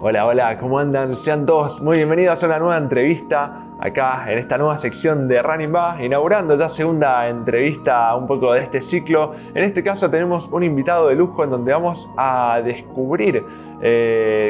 Hola, hola, ¿cómo andan? Sean todos muy bienvenidos a una nueva entrevista acá en esta nueva sección de Running Ba, inaugurando ya segunda entrevista un poco de este ciclo. En este caso tenemos un invitado de lujo en donde vamos a descubrir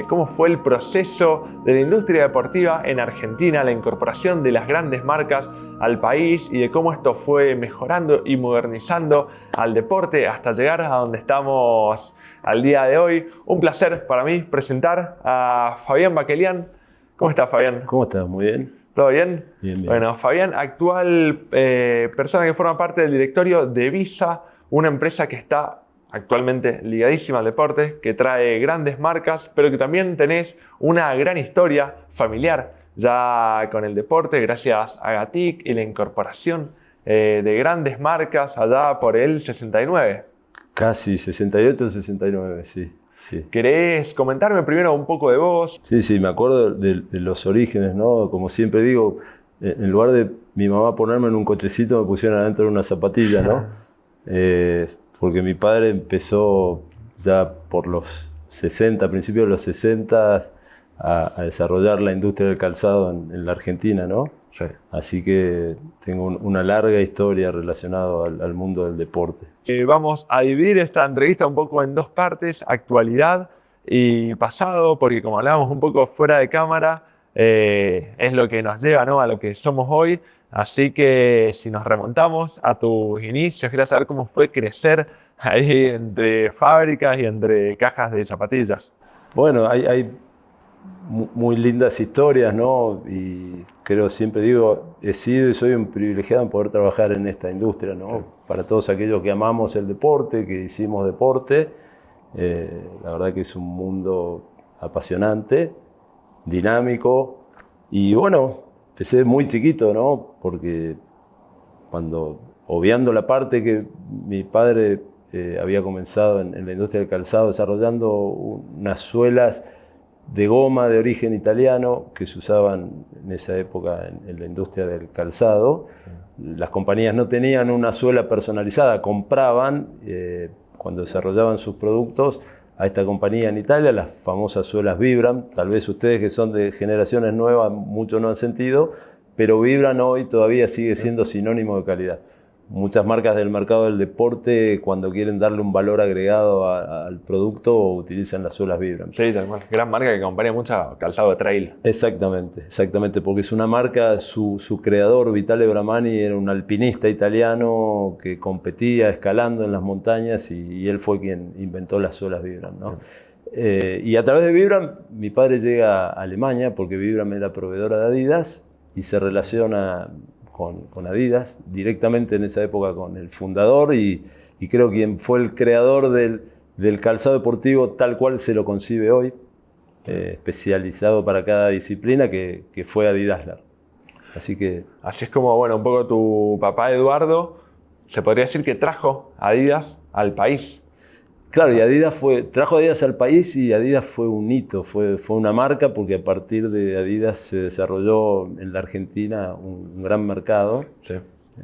cómo fue el proceso de la industria deportiva en Argentina, la incorporación de las grandes marcas al país y de cómo esto fue mejorando y modernizando al deporte hasta llegar a donde estamos al día de hoy. Un placer para mí presentar a Fabián Bakelian. ¿Cómo estás, Fabián? ¿Cómo estás? Muy bien. ¿Todo bien? Bien, bien. Bueno, Fabián, actual persona que forma parte del directorio de Visa, una empresa que está actualmente ligadísima al deporte, que trae grandes marcas, pero que también tenés una gran historia familiar ya con el deporte, gracias a Gatic y la incorporación de grandes marcas allá por el 69. Casi 68, 69, sí. ¿Querés comentarme primero un poco de vos? Sí, me acuerdo de los orígenes, ¿no? Como siempre digo, en lugar de mi mamá ponerme en un cochecito, me pusieron adentro de una zapatilla, ¿no? Porque mi padre empezó ya por los 60, principios de los 60, a desarrollar la industria del calzado en la Argentina, ¿no? Sí. Así que tengo una larga historia relacionada al mundo del deporte. Vamos a dividir esta entrevista un poco en dos partes, actualidad y pasado, porque como hablábamos un poco fuera de cámara, es lo que nos lleva, ¿no?, a lo que somos hoy. Así que si nos remontamos a tus inicios, quería saber cómo fue crecer ahí entre fábricas y entre cajas de zapatillas. Bueno, hay muy lindas historias, ¿no? Y creo, siempre digo, he sido y soy un privilegiado en poder trabajar en esta industria, ¿no? Sí. Para todos aquellos que amamos el deporte, que hicimos deporte, la verdad que es un mundo apasionante, dinámico. Y bueno, empecé muy chiquito, ¿no? Porque obviando la parte que mi padre había comenzado en la industria del calzado, desarrollando unas suelas de goma de origen italiano que se usaban en esa época en la industria del calzado. Las compañías no tenían una suela personalizada, compraban, cuando desarrollaban sus productos, a esta compañía en Italia, las famosas suelas Vibram. Tal vez ustedes que son de generaciones nuevas, mucho no han sentido, pero Vibram hoy todavía sigue siendo sinónimo de calidad. Muchas marcas del mercado del deporte, cuando quieren darle un valor agregado al producto, utilizan las suelas Vibram. Sí, tal cual. Gran marca que acompaña mucho calzado de trail. Exactamente, porque es una marca, su creador, Vitale Bramani, era un alpinista italiano que competía escalando en las montañas y él fue quien inventó las suelas Vibram, ¿no? Y a través de Vibram, mi padre llega a Alemania, porque Vibram era proveedora de Adidas, y se relaciona con Adidas, directamente en esa época con el fundador y creo quien fue el creador del calzado deportivo tal cual se lo concibe hoy, especializado para cada disciplina, que fue Adidas. Así es como, bueno, un poco tu papá Eduardo, se podría decir que trajo Adidas al país. Claro, y Adidas trajo Adidas al país, y Adidas fue un hito, fue una marca, porque a partir de Adidas se desarrolló en la Argentina un gran mercado. Sí.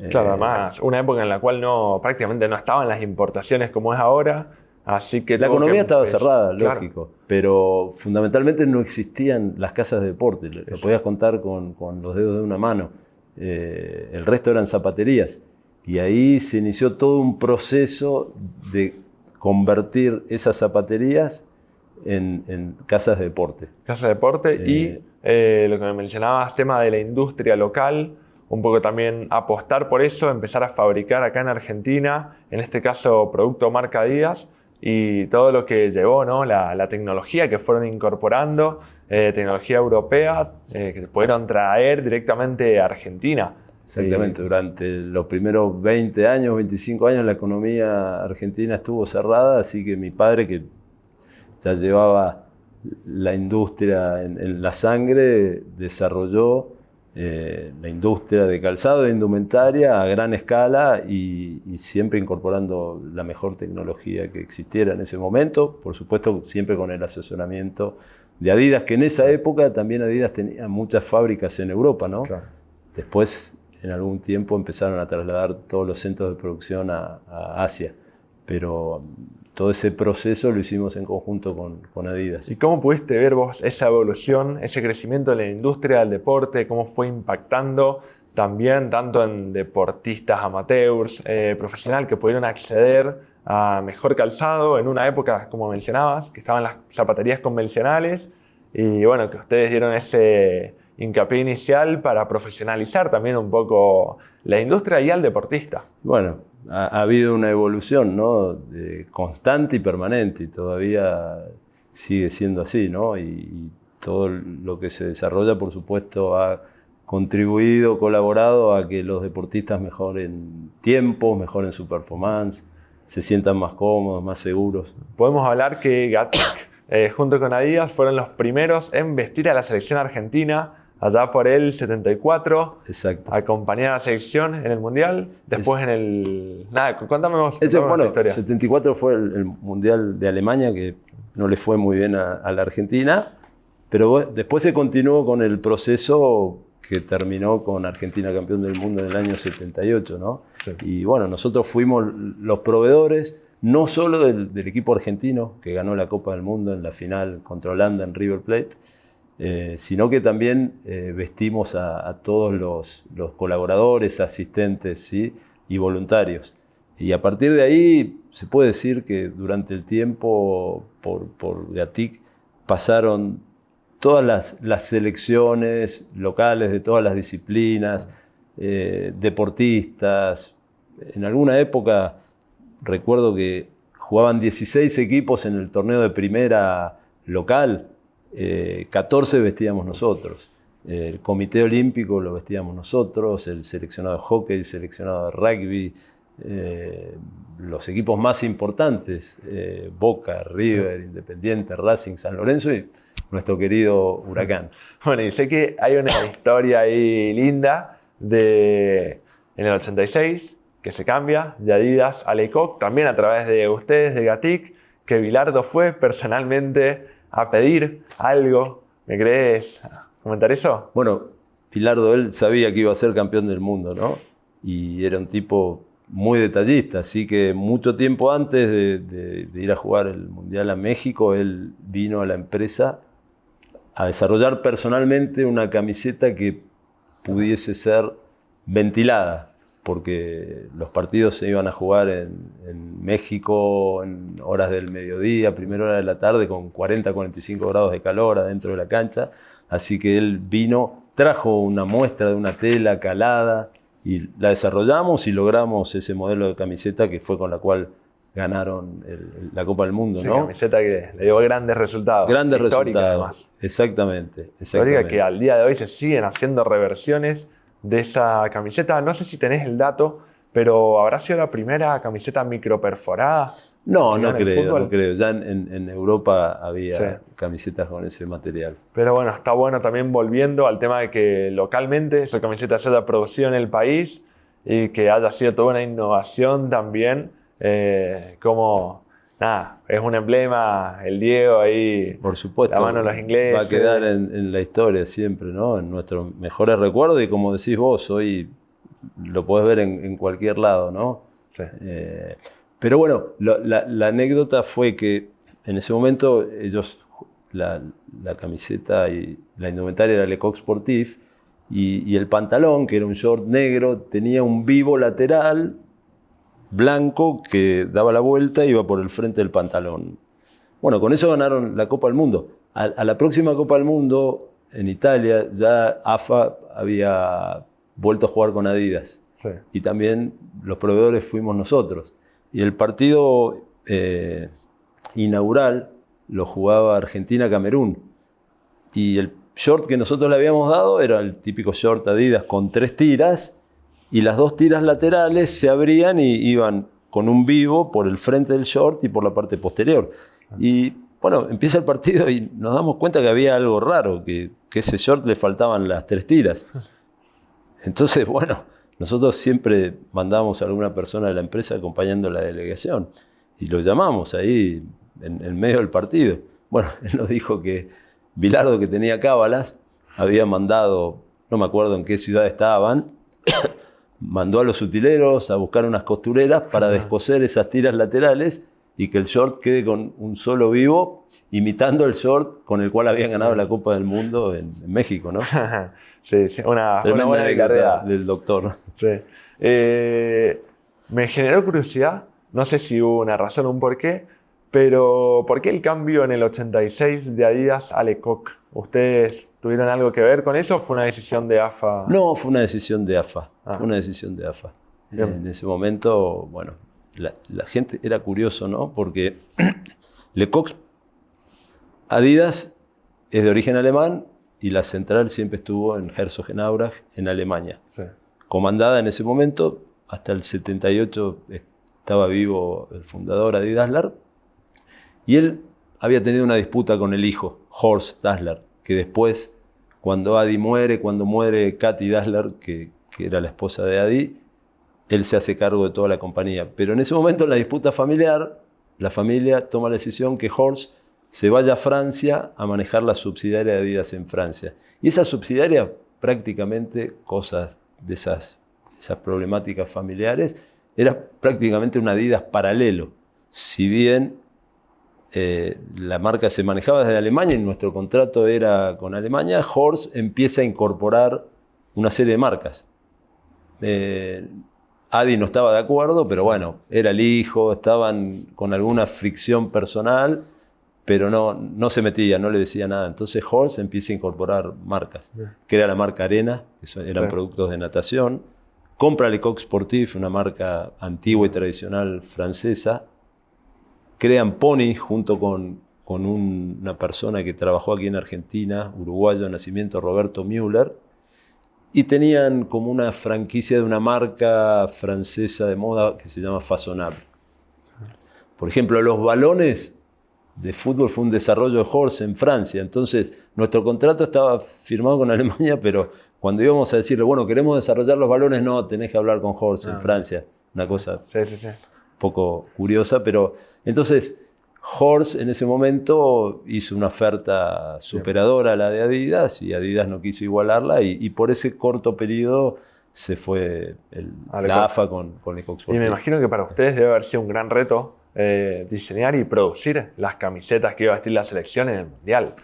Claro, además, una época en la cual prácticamente no estaban las importaciones como es ahora, así que... La economía estaba cerrada, claro, lógico, pero fundamentalmente no existían las casas de deporte, lo podías contar con los dedos de una mano. El resto eran zapaterías, y ahí se inició todo un proceso de convertir esas zapaterías en casas de deporte. Casas de deporte y lo que me mencionabas, tema de la industria local, un poco también apostar por eso, empezar a fabricar acá en Argentina, en este caso producto marca Adidas, y todo lo que llevó, ¿no?, la tecnología que fueron incorporando, tecnología europea, que pudieron traer directamente a Argentina. Exactamente, durante los primeros 20 años, 25 años, la economía argentina estuvo cerrada, así que mi padre, que ya llevaba la industria en la sangre, desarrolló la industria de calzado, de indumentaria a gran escala, y siempre incorporando la mejor tecnología que existiera en ese momento, por supuesto siempre con el asesoramiento de Adidas, que en esa época también Adidas tenía muchas fábricas en Europa, ¿no? Claro. Después, en algún tiempo, empezaron a trasladar todos los centros de producción a Asia, pero todo ese proceso lo hicimos en conjunto con Adidas. ¿Y cómo pudiste ver vos esa evolución, ese crecimiento de la industria del deporte? ¿Cómo fue impactando también tanto en deportistas amateurs, profesional, que pudieron acceder a mejor calzado en una época, como mencionabas, que estaban las zapaterías convencionales y bueno, que ustedes dieron ese hincapié inicial para profesionalizar también un poco la industria y al deportista? Bueno, ha habido una evolución, ¿no? Constante y permanente, y todavía sigue siendo así, ¿no? Y todo lo que se desarrolla, por supuesto, ha contribuido, colaborado a que los deportistas mejoren tiempos, mejoren su performance, se sientan más cómodos, más seguros. Podemos hablar que Gatik, junto con Adidas, fueron los primeros en vestir a la selección argentina allá por el 74. Exacto. Acompañar a la selección en el Mundial, después en el... Nada, cuéntame vos esa historia. 74 fue el Mundial de Alemania, que no le fue muy bien a la Argentina, pero después se continuó con el proceso que terminó con Argentina campeón del mundo en el año 78, ¿no? Sí. Y bueno, nosotros fuimos los proveedores, no solo del equipo argentino, que ganó la Copa del Mundo en la final contra Holanda en River Plate, sino que también vestimos a todos los colaboradores, asistentes, ¿sí? Y voluntarios. Y a partir de ahí se puede decir que durante el tiempo por Gatik pasaron todas las selecciones locales de todas las disciplinas, deportistas. En alguna época recuerdo que jugaban 16 equipos en el torneo de primera local, 14 vestíamos nosotros. El Comité Olímpico lo vestíamos nosotros, el seleccionado de hockey, el seleccionado de rugby, los equipos más importantes, Boca, River, sí, Independiente, Racing, San Lorenzo y nuestro querido Huracán. Bueno, y sé que hay una historia ahí linda en el 86, que se cambia de Adidas a Lecoq, también a través de ustedes, de Gatik, que Bilardo fue personalmente a pedir algo. ¿Me querés comentar eso? Bueno, Bilardo, él sabía que iba a ser campeón del mundo, ¿no? Y era un tipo muy detallista, así que mucho tiempo antes de ir a jugar el Mundial a México, él vino a la empresa a desarrollar personalmente una camiseta que pudiese ser ventilada, porque los partidos se iban a jugar en México en horas del mediodía, primera hora de la tarde, con 40-45 grados de calor adentro de la cancha, así que él vino, trajo una muestra de una tela calada y la desarrollamos y logramos ese modelo de camiseta que fue con la cual ganaron la Copa del Mundo, sí, ¿no? Camiseta que le dio grandes resultados. Grandes histórica, resultados, además. Exactamente. Histórica, que al día de hoy se siguen haciendo reversiones de esa camiseta. No sé si tenés el dato, pero ¿habrá sido la primera camiseta microperforada? No creo. Ya en Europa había camisetas con ese material. Pero bueno, está bueno también volviendo al tema de que localmente esa camiseta se haya producido en el país y que haya sido toda una innovación también. Como, nada, es un emblema, el Diego ahí, por supuesto, la mano de los ingleses. Va a quedar en la historia siempre, ¿no? En nuestros mejores recuerdos y como decís vos, hoy lo podés ver en cualquier lado, ¿no? Sí. Pero bueno, la anécdota fue que en ese momento ellos, la camiseta y la indumentaria era Lecoq Sportif y el pantalón, que era un short negro, tenía un vivo lateral blanco que daba la vuelta y iba por el frente del pantalón. Bueno, con eso ganaron la Copa del Mundo. A la próxima Copa del Mundo, en Italia, ya AFA había vuelto a jugar con Adidas. Sí. Y también los proveedores fuimos nosotros. Y el partido inaugural lo jugaba Argentina-Camerún. Y el short que nosotros le habíamos dado era el típico short Adidas con 3 tiras, y las 2 tiras laterales se abrían y iban con un vivo por el frente del short y por la parte posterior. Y bueno, empieza el partido y nos damos cuenta que había algo raro, que ese short le faltaban las 3 tiras. Entonces, bueno, nosotros siempre mandamos a alguna persona de la empresa acompañando a la delegación y lo llamamos ahí en medio del partido. Bueno, él nos dijo que Bilardo, que tenía cábalas, había mandado, no me acuerdo en qué ciudad estaban, mandó a los utileros a buscar unas costureras para descoser esas tiras laterales y que el short quede con un solo vivo, imitando el short con el cual habían ganado la Copa del Mundo en México, ¿no? Sí, una buena anécdota del doctor. Sí. Me generó curiosidad, no sé si hubo una razón o un porqué, pero ¿por qué el cambio en el 86 de Adidas a Lecoq? ¿Ustedes tuvieron algo que ver con eso o fue una decisión de AFA? No, fue una decisión de AFA. Fue una decisión de AFA. En ese momento, bueno, la gente era curioso, ¿no? Porque Lecoq, Adidas es de origen alemán y la central siempre estuvo en Herzogenaurach, en Alemania. Sí. Comandada en ese momento, hasta el 78 estaba vivo el fundador Adi Dassler, y él había tenido una disputa con el hijo, Horst Dassler, que después, cuando muere Katy Dassler, que era la esposa de Adi, él se hace cargo de toda la compañía. Pero en ese momento, en la disputa familiar, la familia toma la decisión que Horst se vaya a Francia a manejar la subsidiaria de Adidas en Francia. Y esa subsidiaria, prácticamente, cosas de esas problemáticas familiares, era prácticamente un Adidas paralelo. Si bien la marca se manejaba desde Alemania y nuestro contrato era con Alemania, Horst empieza a incorporar una serie de marcas. Adi no estaba de acuerdo, pero bueno, era el hijo, estaban con alguna fricción personal, pero no se metía, no le decía nada. Entonces Horst empieza a incorporar marcas, que era la marca Arena, que eran productos de natación. Compra Lecoq Sportif, una marca antigua y tradicional francesa. Crean Pony junto con una persona que trabajó aquí en Argentina, uruguayo de nacimiento, Roberto Müller, y tenían como una franquicia de una marca francesa de moda que se llama Façonnable. Por ejemplo, los balones de fútbol fue un desarrollo de Horst en Francia. Entonces, nuestro contrato estaba firmado con Alemania, pero cuando íbamos a decirle, bueno, queremos desarrollar los balones, no, tenés que hablar con Horst en Francia. Una cosa un poco curiosa, pero entonces Horst en ese momento hizo una oferta superadora a la de Adidas y Adidas no quiso igualarla y por ese corto periodo se fue la AFA con Lecoq Sportif. Y me imagino que para ustedes debe haber sido un gran reto diseñar y producir las camisetas que iba a vestir la selección en el Mundial.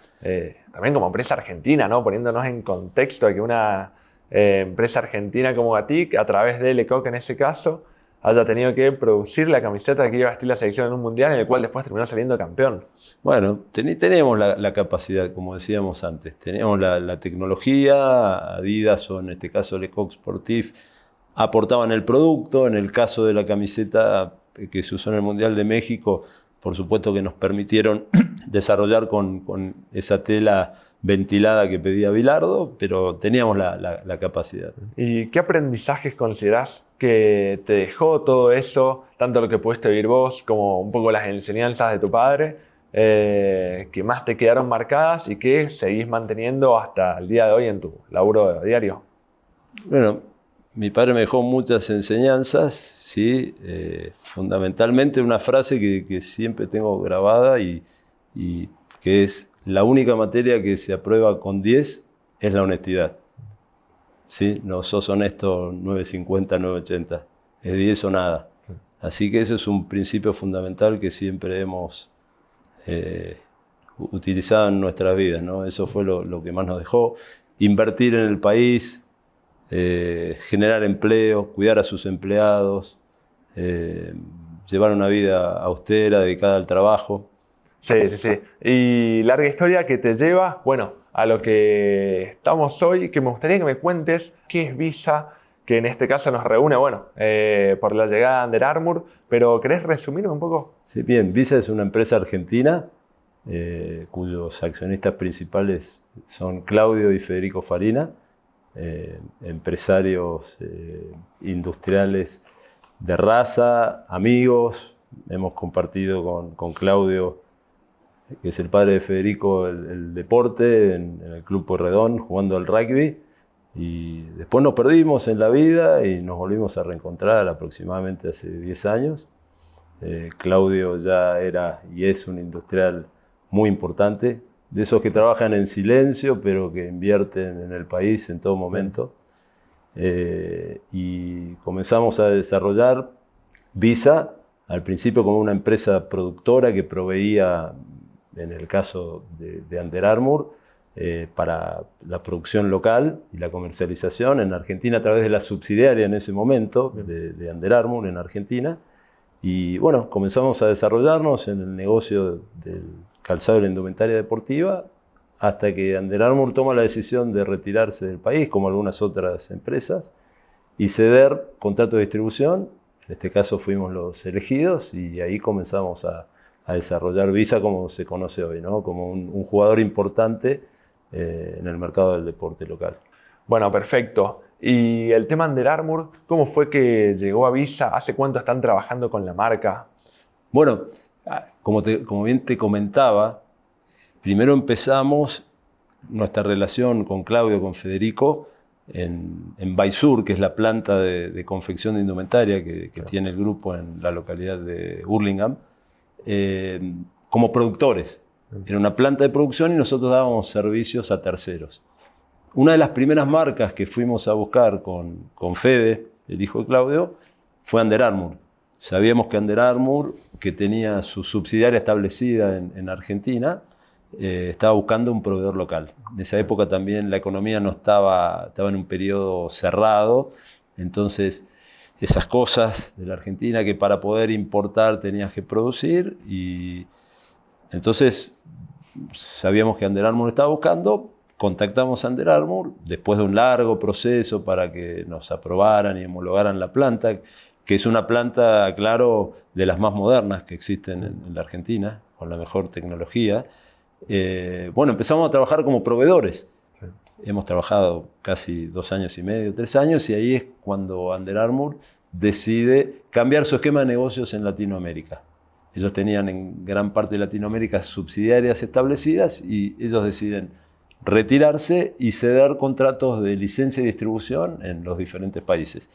También como empresa argentina, ¿no? Poniéndonos en contexto de que una empresa argentina como Gatic, a través de Lecoq en ese caso, haya tenido que producir la camiseta que iba a vestir la selección en un Mundial en el cual después terminó saliendo campeón. Bueno, teníamos la capacidad, como decíamos antes, teníamos la tecnología, Adidas o en este caso Lecoq Sportif aportaban el producto. En el caso de la camiseta que se usó en el Mundial de México, por supuesto que nos permitieron desarrollar con esa tela ventilada que pedía Bilardo, pero teníamos la capacidad. ¿Y qué aprendizajes considerás que te dejó todo eso, tanto lo que pudiste vivir vos como un poco las enseñanzas de tu padre, que más te quedaron marcadas y que seguís manteniendo hasta el día de hoy en tu laburo diario? Bueno, mi padre me dejó muchas enseñanzas, ¿sí? Fundamentalmente una frase que siempre tengo grabada y que es: la única materia que se aprueba con 10 es la honestidad. ¿Sí? No sos honesto 950, 980. Es 10 o nada. Sí. Así que eso es un principio fundamental que siempre hemos utilizado en nuestras vidas, ¿no? Eso fue lo que más nos dejó. Invertir en el país, generar empleo, cuidar a sus empleados, llevar una vida austera, dedicada al trabajo. Sí. Y larga historia que te lleva, bueno, a lo que estamos hoy, que me gustaría que me cuentes qué es Visa, que en este caso nos reúne, bueno, por la llegada de Under Armour, pero ¿querés resumirme un poco? Sí, bien. Visa es una empresa argentina cuyos accionistas principales son Claudio y Federico Farina, empresarios industriales de raza, amigos. Hemos compartido con Claudio, que es el padre de Federico, el deporte en el Club Pueyrredón, jugando al rugby. Y después nos perdimos en la vida y nos volvimos a reencontrar aproximadamente hace 10 años. Claudio ya era y es un industrial muy importante, de esos que trabajan en silencio, pero que invierten en el país en todo momento. Y comenzamos a desarrollar Visa al principio como una empresa productora que proveía, en el caso de Under Armour, para la producción local y la comercialización en Argentina a través de la subsidiaria en ese momento de Under Armour en Argentina. Y bueno, comenzamos a desarrollarnos en el negocio del calzado y la indumentaria deportiva hasta que Under Armour toma la decisión de retirarse del país, como algunas otras empresas, y ceder contrato de distribución. En este caso fuimos los elegidos y ahí comenzamos a desarrollar Visa como se conoce hoy, ¿no? Como un jugador importante en el mercado del deporte local. Bueno, perfecto. Y el tema Under Armour, ¿cómo fue que llegó a Visa? ¿Hace cuánto están trabajando con la marca? Bueno, como bien te comentaba, primero empezamos nuestra relación con Claudio, con Federico, en Baisur, que es la planta de confección de indumentaria que tiene el grupo en la localidad de Hurlingham, como productores. Era una planta de producción y nosotros dábamos servicios a terceros. Una de las primeras marcas que fuimos a buscar con Fede, el hijo de Claudio, fue Under Armour. Sabíamos que Under Armour, que tenía su subsidiaria establecida en Argentina, estaba buscando un proveedor local. En esa época también la economía no estaba en un periodo cerrado, entonces esas cosas de la Argentina que para poder importar tenías que producir, y entonces sabíamos que Under Armour estaba buscando, contactamos a Under Armour después de un largo proceso para que nos aprobaran y homologaran la planta, que es una planta, claro, de las más modernas que existen en la Argentina, con la mejor tecnología. Bueno, empezamos a trabajar como proveedores. Sí. Hemos trabajado casi 2 años y medio, 3 años, y ahí es cuando Under Armour decide cambiar su esquema de negocios en Latinoamérica. Ellos tenían en gran parte de Latinoamérica subsidiarias establecidas y ellos deciden retirarse y ceder contratos de licencia y distribución en los diferentes países.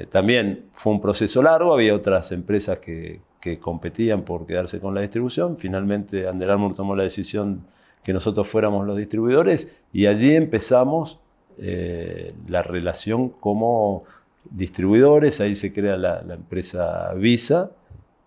También fue un proceso largo, había otras empresas que competían por quedarse con la distribución. Finalmente Under Armour tomó la decisión que nosotros fuéramos los distribuidores y allí empezamos la relación como distribuidores. Ahí se crea la empresa Visa,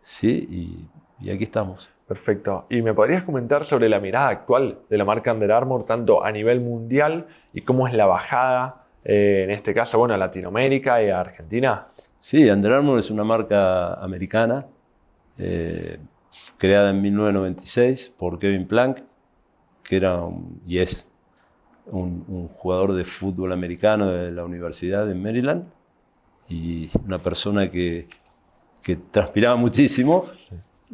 ¿sí? Y aquí estamos. Perfecto. ¿Y me podrías comentar sobre la mirada actual de la marca Under Armour, tanto a nivel mundial y cómo es la bajada, en este caso, bueno, a Latinoamérica y a Argentina? Sí, Under Armour es una marca americana, creada en 1996 por Kevin Plank, que era y es un jugador de fútbol americano de la universidad en Maryland y una persona que transpiraba muchísimo.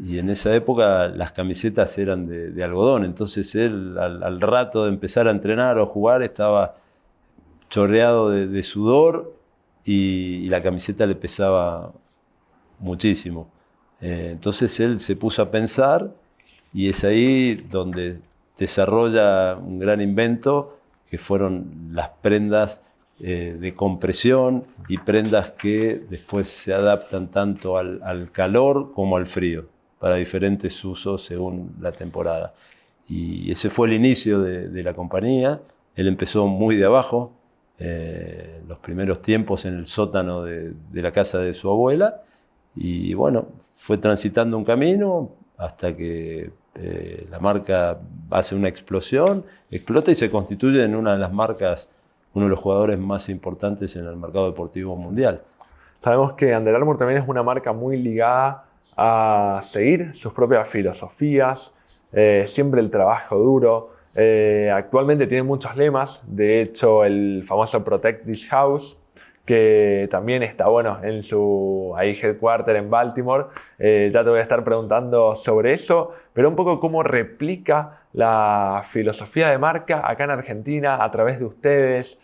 Y en esa época las camisetas eran de algodón, entonces él al rato de empezar a entrenar o jugar estaba chorreado de sudor y la camiseta le pesaba muchísimo. Entonces él se puso a pensar y es ahí donde desarrolla un gran invento que fueron las prendas de compresión y prendas que después se adaptan tanto al calor como al frío, para diferentes usos según la temporada. Y ese fue el inicio de la compañía. Él empezó muy de abajo, los primeros tiempos en el sótano de la casa de su abuela, y bueno, fue transitando un camino hasta que la marca hace una explosión, explota y se constituye en una de las marcas, uno de los jugadores más importantes en el mercado deportivo mundial. Sabemos que Under Armour también es una marca muy ligada a seguir sus propias filosofías, siempre el trabajo duro. Actualmente tiene muchos lemas, de hecho el famoso Protect This House, que también está bueno en su headquarter en Baltimore. Ya te voy a estar preguntando sobre eso, pero un poco cómo replica la filosofía de marca acá en Argentina a través de ustedes.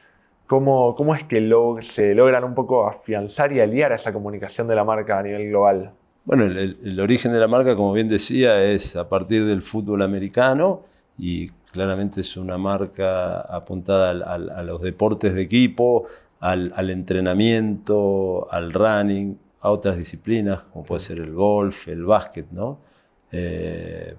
¿Cómo es que se logran un poco afianzar y aliar esa comunicación de la marca a nivel global? Bueno, el origen de la marca, como bien decía, es a partir del fútbol americano y claramente es una marca apuntada a los deportes de equipo, al entrenamiento, al running, a otras disciplinas como puede ser el golf, el básquet, ¿no?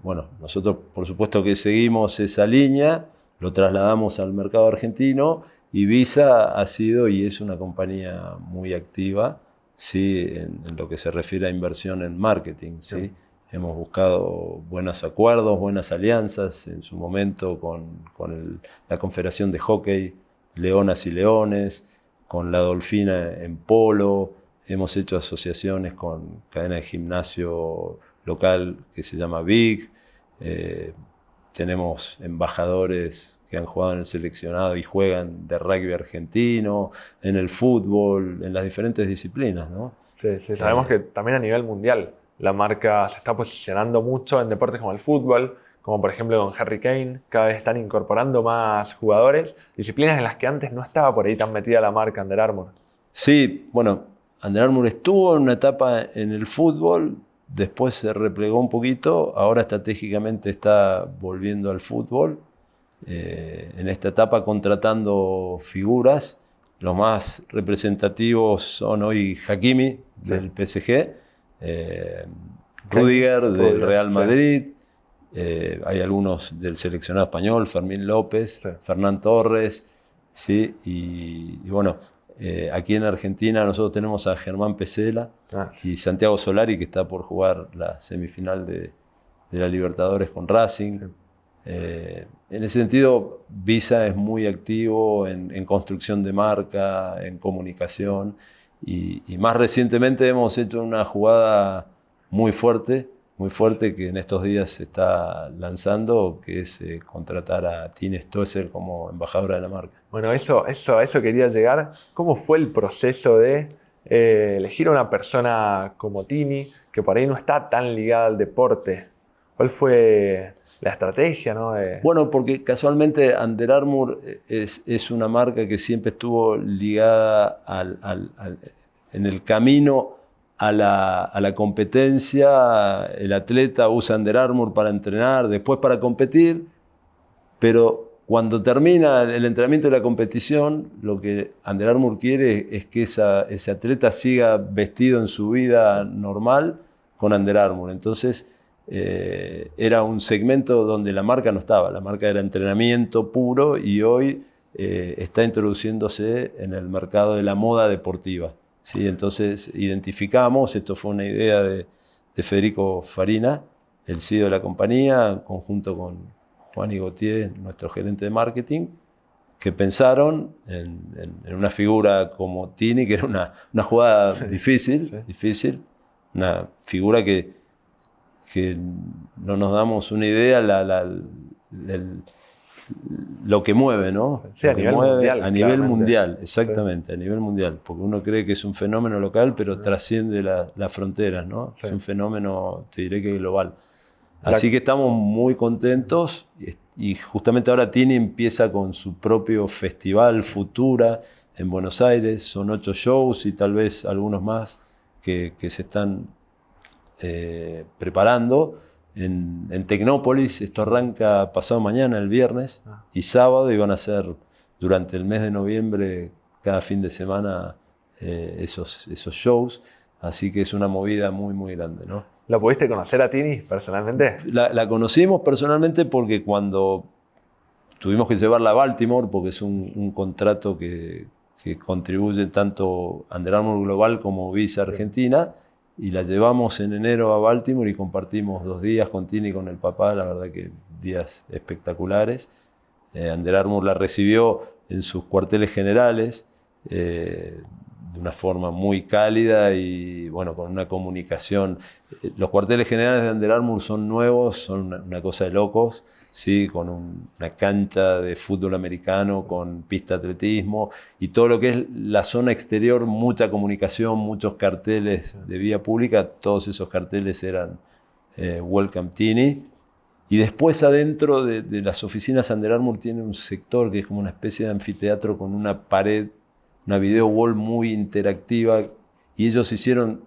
Bueno, nosotros por supuesto que seguimos esa línea, lo trasladamos al mercado argentino y Visa ha sido y es una compañía muy activa ¿sí? En lo que se refiere a inversión en marketing. ¿sí? Sí. Hemos buscado buenos acuerdos, buenas alianzas, en su momento con la Confederación de Hockey, Leonas y Leones, con la Dolfina en polo. Hemos hecho asociaciones con cadena de gimnasio local que se llama VIC. Tenemos embajadores que han jugado en el seleccionado y juegan de rugby argentino, en el fútbol, en las diferentes disciplinas, ¿no? Sí, sí, sabemos que también a nivel mundial la marca se está posicionando mucho en deportes como el fútbol, como por ejemplo con Harry Kane, cada vez están incorporando más jugadores, disciplinas en las que antes no estaba por ahí tan metida la marca Under Armour. Sí, bueno, Under Armour estuvo en una etapa en el fútbol, después se replegó un poquito, ahora estratégicamente está volviendo al fútbol, en esta etapa contratando figuras. Los más representativos son hoy Hakimi del PSG, Rüdiger del Real Madrid, hay algunos del seleccionado español, Fermín López, Fernán Torres, ¿sí? Y bueno, aquí en Argentina nosotros tenemos a Germán Pesela y Santiago Solari, que está por jugar la semifinal de la Libertadores con Racing. En ese sentido, Visa es muy activo en construcción de marca, en comunicación, y más recientemente hemos hecho una jugada muy fuerte que en estos días se está lanzando, que es contratar a Tini Stoessel como embajadora de la marca. Bueno, a eso quería llegar. ¿Cómo fue el proceso de elegir a una persona como Tini, que por ahí no está tan ligada al deporte? ¿Cuál fue la estrategia, ¿no? Bueno, porque casualmente Under Armour es una marca que siempre estuvo ligada en el camino a la competencia. El atleta usa Under Armour para entrenar, después para competir, pero cuando termina el entrenamiento de la competición, lo que Under Armour quiere es que ese atleta siga vestido en su vida normal con Under Armour. Entonces, era un segmento donde la marca no estaba, la marca era entrenamiento puro, y hoy está introduciéndose en el mercado de la moda deportiva. ¿Sí? Entonces identificamos, esto fue una idea de Federico Farina, el CEO de la compañía, conjunto con Juan Gautier, nuestro gerente de marketing, que pensaron en una figura como Tini, que era una jugada difícil, una figura que no nos damos una idea lo que mueve, ¿no? Sí, a nivel mundial. A nivel mundial, exactamente, a nivel mundial. Porque uno cree que es un fenómeno local, pero trasciende las fronteras, ¿no? Sí. Es un fenómeno, te diré que global. Así que estamos muy contentos, y justamente ahora Tini empieza con su propio festival Futura en Buenos Aires. Son 8 shows y tal vez algunos más que se están preparando en Tecnópolis. Esto arranca pasado mañana, el viernes y sábado, y van a ser durante el mes de noviembre cada fin de semana esos shows, así que es una movida muy muy grande, ¿no? ¿Lo pudiste conocer a Tini personalmente? La conocimos personalmente porque cuando tuvimos que llevarla a Baltimore, porque es un contrato que contribuye tanto Under Armour Global como Visa Argentina, y la llevamos en enero a Baltimore y compartimos 2 días con Tini y con el papá, la verdad que días espectaculares. Under Armour la recibió en sus cuarteles generales de una forma muy cálida y bueno, con una comunicación. Los cuarteles generales de Under Armour son nuevos, son una cosa de locos, ¿sí? Con una cancha de fútbol americano, con pista de atletismo y todo lo que es la zona exterior, mucha comunicación, muchos carteles de vía pública. Todos esos carteles eran Welcome Tini. Y después adentro de las oficinas Under Armour tiene un sector que es como una especie de anfiteatro con una pared, una video wall muy interactiva, y ellos hicieron,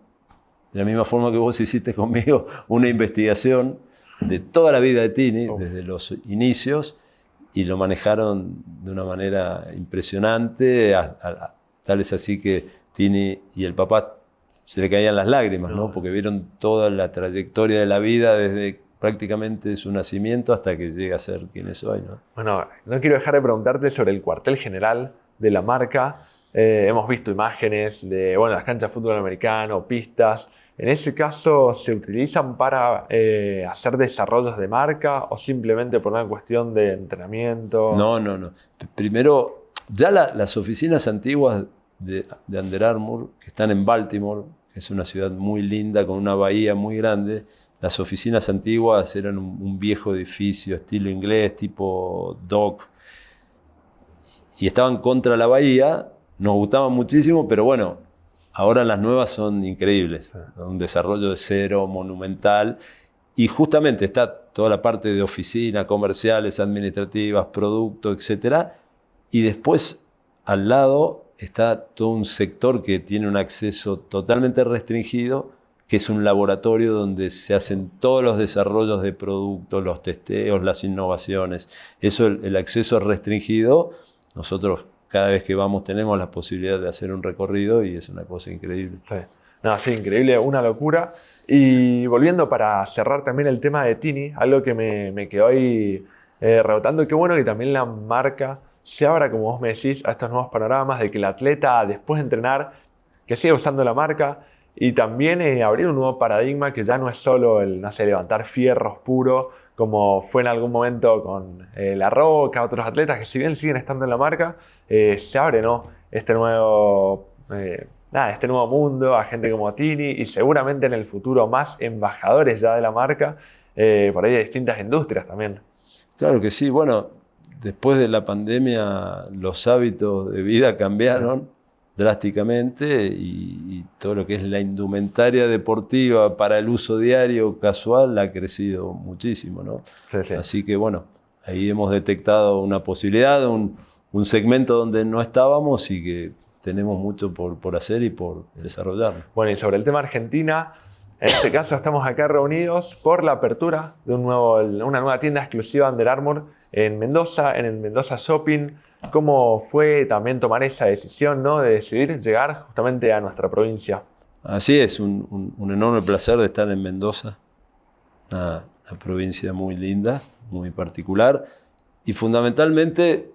de la misma forma que vos hiciste conmigo, una investigación de toda la vida de Tini, desde los inicios, y lo manejaron de una manera impresionante, tal es así que Tini y el papá se le caían las lágrimas, ¿no? Porque vieron toda la trayectoria de la vida desde prácticamente su nacimiento hasta que llega a ser quien es hoy, ¿no? Bueno, no quiero dejar de preguntarte sobre el cuartel general de la marca. hemos visto imágenes de las canchas de fútbol americano, pistas. ¿En ese caso se utilizan para hacer desarrollos de marca o simplemente por una cuestión de entrenamiento? No. Primero, ya las oficinas antiguas de Under Armour, que están en Baltimore, que es una ciudad muy linda con una bahía muy grande, las oficinas antiguas eran un viejo edificio estilo inglés, tipo dock, y estaban contra la bahía, nos gustaban muchísimo, pero bueno, ahora las nuevas son increíbles, un desarrollo de cero, monumental, y justamente está toda la parte de oficina, comerciales, administrativas, producto, etc. Y después, al lado, está todo un sector que tiene un acceso totalmente restringido, que es un laboratorio donde se hacen todos los desarrollos de productos, los testeos, las innovaciones. Eso, el acceso es restringido. Nosotros cada vez que vamos tenemos la posibilidad de hacer un recorrido y es una cosa increíble. Sí, increíble, una locura. Y volviendo para cerrar también el tema de Tini, algo que me quedó ahí rebotando, qué bueno que también la marca se abra, como vos me decís, a estos nuevos panoramas de que el atleta después de entrenar, que siga usando la marca y también abrir un nuevo paradigma que ya no es solo el, levantar fierros puro, como fue en algún momento con La Roca, otros atletas que si bien siguen estando en la marca, se abre, ¿no?, este nuevo mundo a gente como Tini y seguramente en el futuro más embajadores ya de la marca, por ahí de distintas industrias también. Claro que sí, bueno, después de la pandemia los hábitos de vida cambiaron drásticamente y todo lo que es la indumentaria deportiva para el uso diario, casual, ha crecido muchísimo, ¿no? Sí. Así que bueno, ahí hemos detectado una posibilidad, un segmento donde no estábamos y que tenemos mucho por hacer y por desarrollar. Bueno, y sobre el tema Argentina, en este caso estamos acá reunidos por la apertura de una nueva tienda exclusiva Under Armour en Mendoza, en el Mendoza Shopping. ¿Cómo fue también tomar esa decisión, ¿no?, de decidir llegar justamente a nuestra provincia? Así es, un enorme placer de estar en Mendoza, una provincia muy linda, muy particular, y fundamentalmente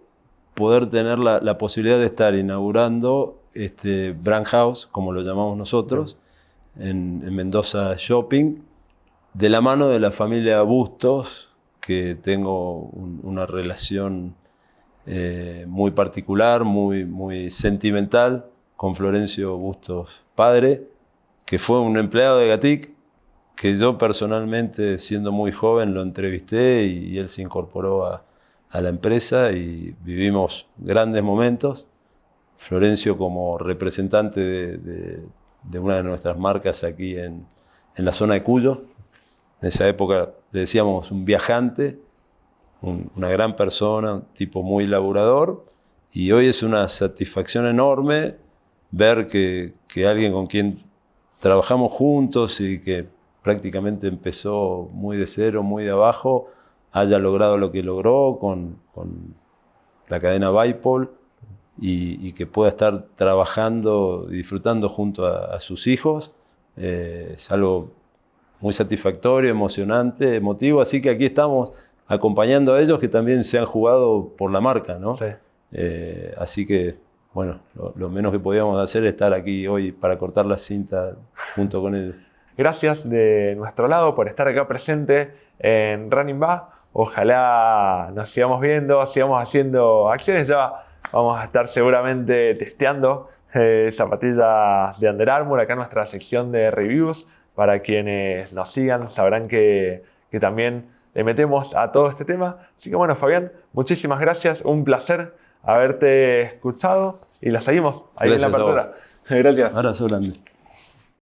poder tener la posibilidad de estar inaugurando este Brand House, como lo llamamos nosotros, en Mendoza Shopping, de la mano de la familia Bustos, que tengo una relación muy particular, muy sentimental, con Florencio Bustos padre, que fue un empleado de Gatic, que yo personalmente, siendo muy joven, lo entrevisté y él se incorporó a la empresa y vivimos grandes momentos. Florencio como representante de una de nuestras marcas aquí en la zona de Cuyo. En esa época le decíamos un viajante, una gran persona, un tipo muy laburador, y hoy es una satisfacción enorme ver que alguien con quien trabajamos juntos y que prácticamente empezó muy de cero, muy de abajo, haya logrado lo que logró con la cadena Vaipol y que pueda estar trabajando y disfrutando junto a sus hijos. Es algo muy satisfactorio, emocionante, emotivo, así que aquí estamos acompañando a ellos que también se han jugado por la marca, ¿no? Sí. Así que, bueno, lo menos que podíamos hacer es estar aquí hoy para cortar la cinta junto con ellos. Gracias de nuestro lado por estar acá presente en Running Back. Ojalá nos sigamos viendo, sigamos haciendo acciones. Ya vamos a estar seguramente testeando zapatillas de Under Armour acá en nuestra sección de reviews. Para quienes nos sigan sabrán que también le metemos a todo este tema. Así que bueno, Fabián, muchísimas gracias. Un placer haberte escuchado y la seguimos ahí gracias en la apertura. Gracias. Abrazo grande.